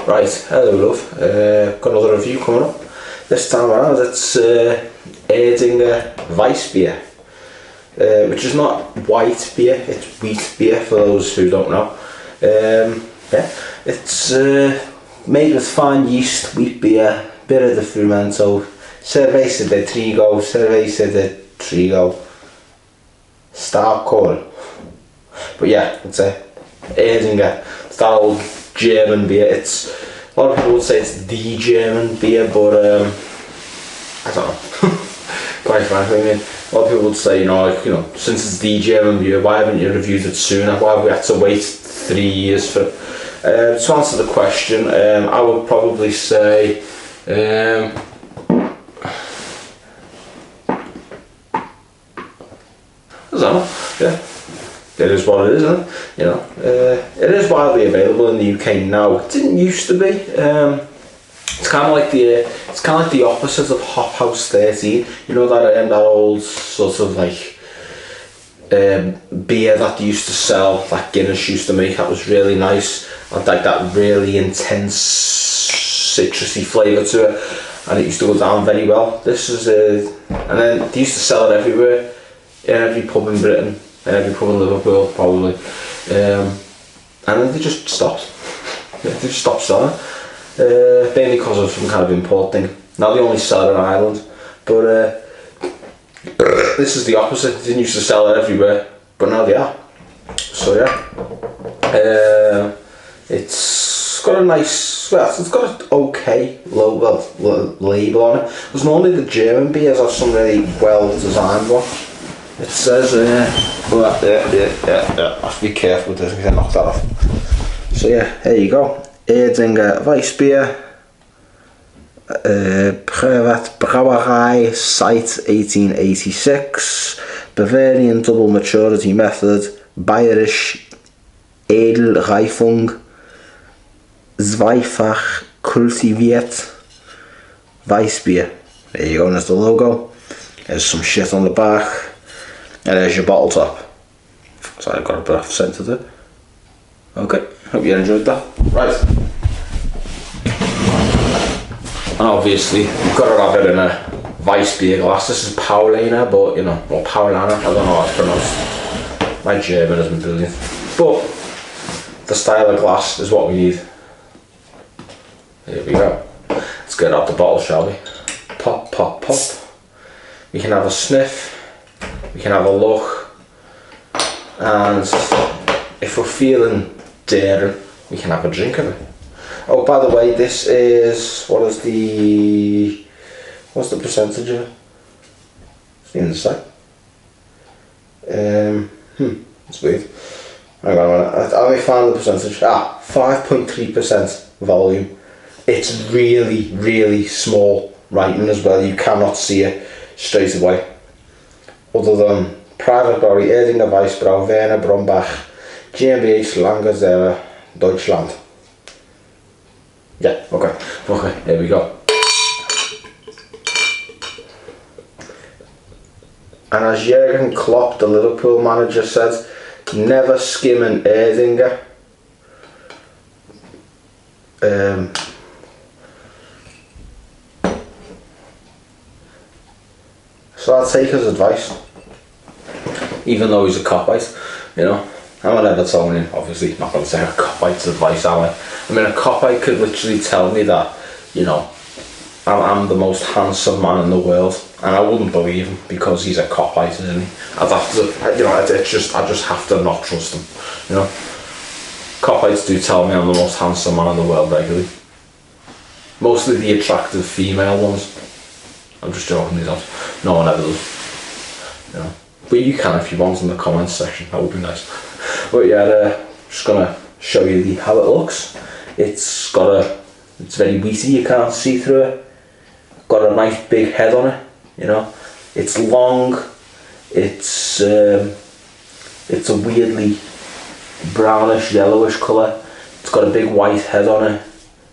Right, hello love, got another review coming up. This time around it's ERDINGER Weißbier, which is not white beer, it's wheat beer for those who don't know. Yeah, it's made with fine yeast, wheat beer, bit of the fermento, cerveza de trigo, star coal. But yeah, it's a ERDINGER. It's that old German beer. It's a lot of people would say it's the German beer, but I don't know. Quite frankly, I mean, a lot of people would say, since it's the German beer, why haven't you reviewed it sooner? Why have we had to wait 3 years for? To answer the question, I would probably say. I don't know. Yeah. It is what it is, isn't it? It is widely available in the UK now. It didn't used to be. It's kind of like the opposite of Hop House 13. You know that old sort of like beer that they used to sell, that Guinness used to make. That was really nice. I'd like that really intense citrusy flavour to it, and it used to go down very well. This is and then they used to sell it everywhere, in every pub in Britain. Every pub in Liverpool probably, and then they just stopped. Yeah, they just stopped selling, mainly because of some kind of import thing. Now they only sell it in Ireland, but this is the opposite. They didn't used to sell it everywhere, but now they are. So yeah, it's got a nice, it's got an okay label on it. Because normally the German beers have some really well designed one. It says, yeah, I have to be careful with this because I knocked that off. So yeah, here you go. ERDINGER Weißbier, Brauerei site 1886, Bavarian double maturity method, Bayerisch Edelreifung, zweifach kultiviert, Weißbier. There you go, and there's the logo. There's some shit on the back. And there's your bottle top. So I've got a bit of scent to it. Okay, hope you enjoyed that. Right. And obviously, you've got to have it in a Weißbier glass. This is Paulaner, but or Paulaner, I don't know how it's pronounced. My German isn't brilliant. But the style of glass is what we need. Here we go. Let's get out the bottle, shall we? Pop, pop, pop. We can have a sniff. We can have a look, and if we're feeling daring, we can have a drink of it. Oh, by the way, this is, what's the percentage of it? It's the inside. It's weird. Hang on a minute, let me find the percentage. 5.3% volume. It's really, really small writing as well. You cannot see it straight away. Other than Private Brewery, ERDINGER Weißbier, Werner Brombach, GmbH Langenzeller, Deutschland. Yeah, okay, here we go. And as Jurgen Klopp, the Liverpool manager, said, never skim an ERDINGER. So I'll take his advice, even though he's a cop-out, I'm not ever telling him, obviously not going to say a cop-out's advice, am I? I mean, a cop-out could literally tell me that, I'm the most handsome man in the world, and I wouldn't believe him because he's a cop-out, isn't he? I'd have to, I just have to not trust him, Cop-outs do tell me I'm the most handsome man in the world regularly. Mostly the attractive female ones. I'm just joking, these ones. No one ever does. But you can if you want in the comments section, that would be nice. But yeah, just gonna show you how it looks. It's very wheaty, you can't see through it. Got a nice big head on it, It's long, it's a weirdly brownish, yellowish colour. It's got a big white head on it,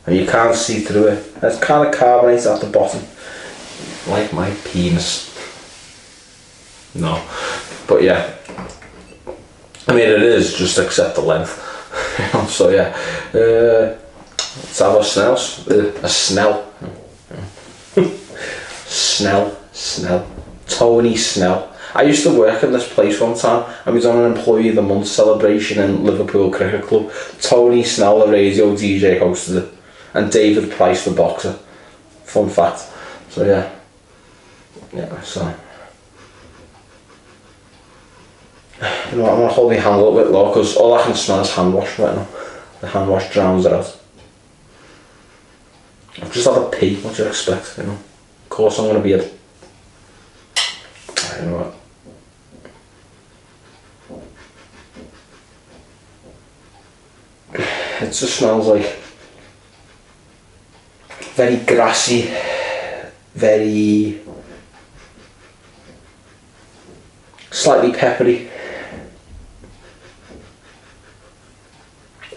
and you can't see through it. It's kind of carbonated at the bottom. Like my penis. No, but yeah, I mean it is, just accept the length. So yeah, Let's have a Snell's. A Snell. Snell. Tony Snell. I used to work in this place one time and we done an Employee of the Month celebration in Liverpool Cricket Club. Tony Snell, the radio DJ, hosted it. And David Price, the boxer. Fun fact. So yeah. Yeah, so. You know what, I'm going to hold my hand a little bit low because all I can smell is hand wash right now. The hand wash drowns it out. I've just had a pee, what do you expect, you know? Of course I'm going to be a... You know what? It just smells like very grassy, very slightly peppery,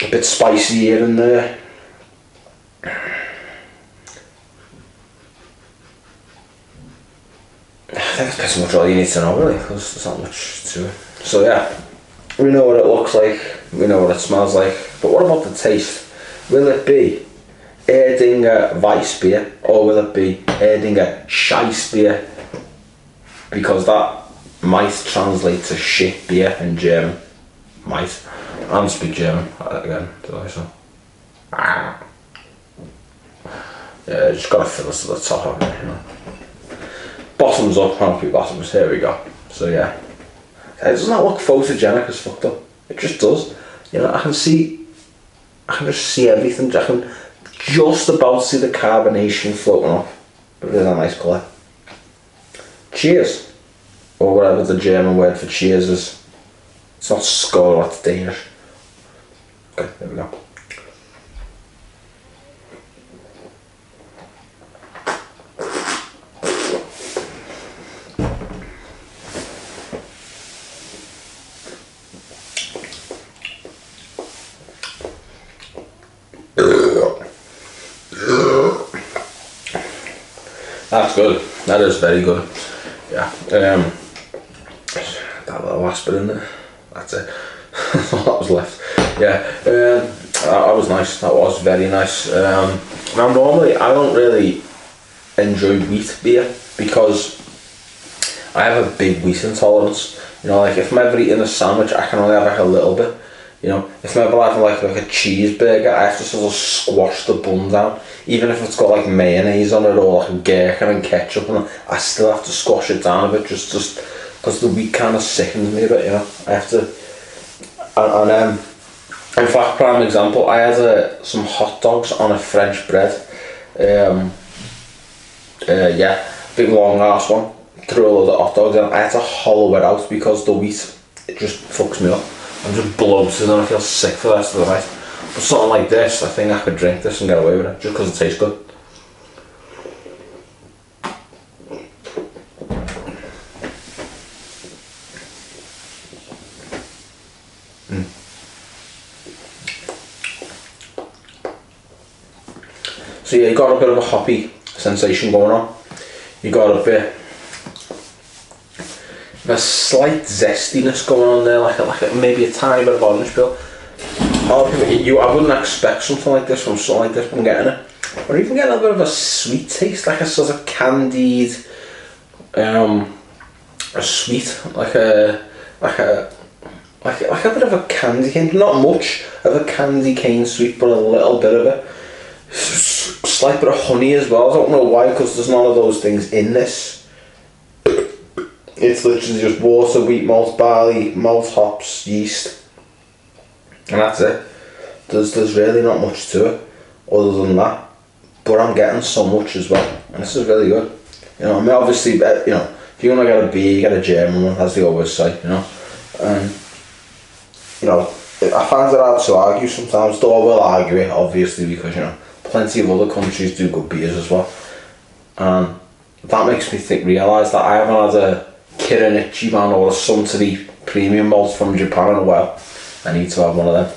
a bit spicy here and there. I think that's pretty much all you need to know really, because there's not much to it. So yeah, we know what it looks like, we know what it smells like, but what about the taste? Will it be ERDINGER Weißbier or will it be ERDINGER Scheißbier? Because that might translate to shit beer in German. Might. I don't speak German again, do I? So. Yeah, just gotta fill us to the top of it, you know. Bottoms up, happy bottoms, here we go. So yeah. Doesn't that look photogenic as fucked up? It just does. You know, I can just see everything. I can just about see the carbonation floating up. But it is a nice colour. Cheers. Or whatever the German word for cheers is. It's not skål, that's Danish. Okay, there we go. That's good. That is very good. Yeah. That little last bit in there. That's it. All that was left. Yeah. That was nice. That was very nice. Now normally I don't really enjoy wheat beer because I have a big wheat intolerance. You know, like if I'm ever eating a sandwich, I can only have like a little bit. You know, if I'm ever having like a cheeseburger, I have to sort of squash the bun down. Even if it's got like mayonnaise on it or like a gherkin and ketchup on it, I still have to squash it down a bit just because the wheat kind of sickens me a bit, you know. I have to, and in fact, prime example, I had some hot dogs on a French bread. Yeah, big long ass one. Threw a load of hot dogs in. I had to hollow it out because the wheat, it just fucks me up. I'm just bloated and I feel sick for the rest of the night. But something like this, I think I could drink this and get away with it, just because it tastes good. So yeah, you got a bit of a hoppy sensation going on. You got a bit of a slight zestiness going on there, like maybe a tiny bit of orange peel. I wouldn't expect something like this from something like this, but I'm getting it. Or even getting a bit of a sweet taste, like a sort of candied, a sweet, like a bit of a candy cane. Not much of a candy cane sweet, but a little bit of it. Slight bit of honey as well. I don't know why, because there's none of those things in this. It's literally just water, wheat malt, barley, malt, hops, yeast. And that's it. There's really not much to it other than that, but I'm getting so much as well, and this is really good. You know, I mean, obviously, you know, if you want to get a beer, you get a German one, as they always say, you know. And you know, I find it hard to argue sometimes, though I will argue it, obviously, because you know, plenty of other countries do good beers as well, and that makes me realise that I haven't had a Kirin Ichiban or a Suntory premium malt from Japan in a while. I need to have one of them.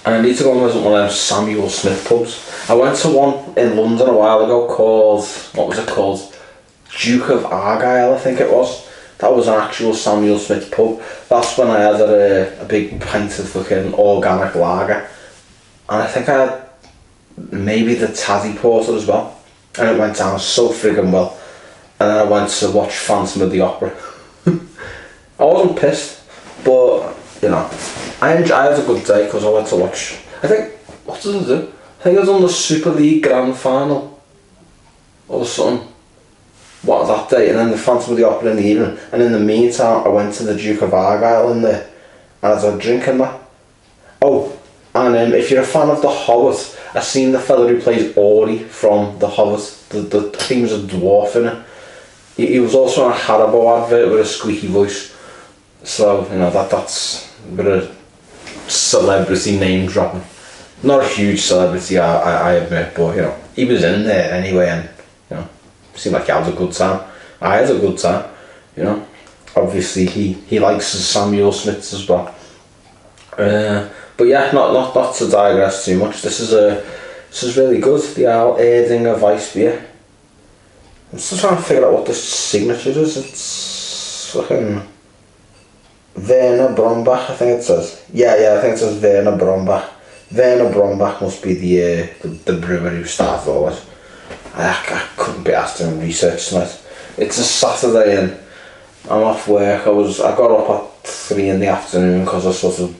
And I need to go and visit one of them Samuel Smith pubs. I went to one in London a while ago called, what was it called? Duke of Argyll, I think it was. That was an actual Samuel Smith pub. That's when I had a big pint of fucking organic lager. and I think I had maybe the Tazzy Porter as well, and it went down so friggin' well. And then I went to watch Phantom of the Opera. I wasn't pissed, but you know, I had a good day because I went to watch. I think, what did I do? I think I was on the Super League Grand Final or something. What that day, and then the Phantom of the Opera in the evening. And in the meantime, I went to the Duke of Argyll in there, and I was like drinking that. Oh, and if you're a fan of The Hobbit, I seen the fella who plays Ori from The Hobbit. I think he was a dwarf in it. He was also on a Haribo advert with a squeaky voice. So, you know, that's a bit of celebrity name dropping. Not a huge celebrity, I admit, but, you know, he was in there anyway, and, you know, seemed like he had a good time. I had a good time, you know. Obviously, he likes his Samuel Smiths as well. But yeah, not to digress too much. This is really good. The ERDINGER Weißbier. I'm still trying to figure out what the signature is. It's fucking Werner Brombach, I think it says. Yeah, I think it says Werner Brombach. Werner Brombach must be the brewer who started all this. I couldn't be asked to research tonight. It's a Saturday and I'm off work. I got up at 3 in the afternoon because I sort of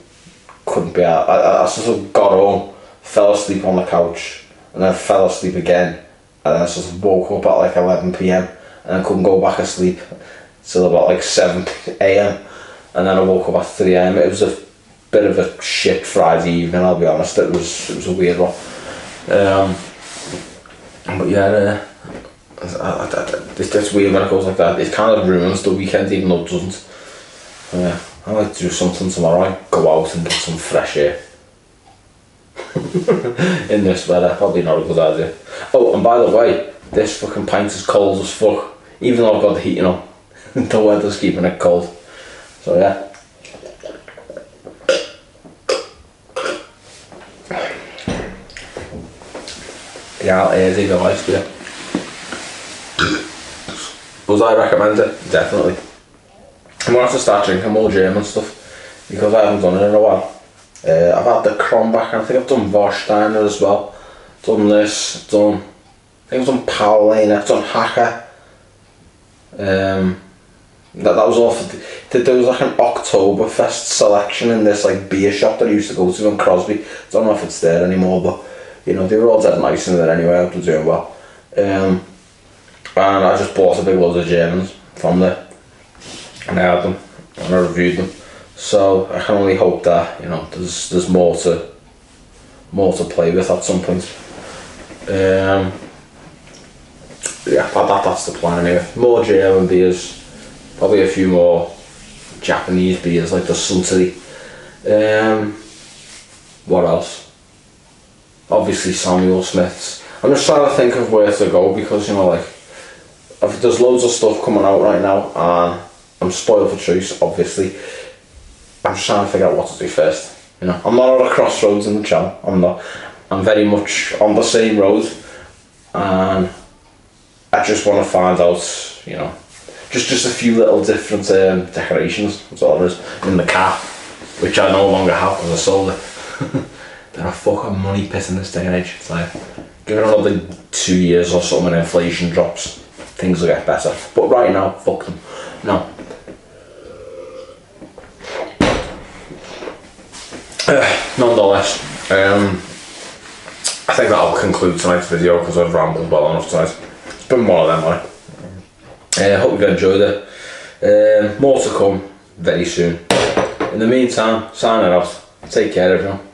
couldn't be out. I sort of got home, fell asleep on the couch, and then fell asleep again. And then I sort of woke up at like 11 PM and I couldn't go back asleep till about like 7 AM, and then I woke up at 3 AM. It was a bit of a shit Friday evening, I'll be honest. It was a weird one. But yeah, it's weird when it goes like that. It kind of ruins the weekend even though it doesn't. I like to do something tomorrow. I go out and get some fresh air. In this weather, probably not a good idea. Oh, and by the way, this fucking pint is cold as fuck. Even though I've got the heating on, the weather's keeping it cold. So yeah. Yeah, ERDINGER Weißbier. Would I recommend it? Definitely. I'm gonna have to start drinking more German stuff because I haven't done it in a while. I've had the Kronbach, and I think I've done Warsteiner as well. Done this, I think I've done Paulaner, I've done Hacker. That was all for there was like an Oktoberfest selection in this like beer shop that I used to go to in Crosby. Don't know if it's there anymore, but you know, they were all dead nice in there anyway. I hope they're doing well. And I just bought a big load of Germans from there, and I had them and I reviewed them. So I can only hope that, you know, there's more to play with at some point. Yeah, that's the plan anyway. More German beers, probably a few more Japanese beers like the Suntory. What else? Obviously Samuel Smiths. I'm just trying to think of where to go because, you know, like, there's loads of stuff coming out right now and I'm spoiled for choice, obviously. I'm just trying to figure out what to do first. You know, I'm not at a crossroads in the channel. I'm not. I'm very much on the same road, and I just want to find out. You know, just a few little different decorations. That's all there is in the car, which I no longer have because I sold it. They're a fucking money pit in this day and age. It's like, give it another 2 years or something, and inflation drops, things will get better. But right now, fuck them. No. Nonetheless, I think that'll conclude tonight's video because I've rambled well enough tonight. It's been one of them, right? Hope you've enjoyed it. More to come very soon. In the meantime, signing out. Take care, everyone.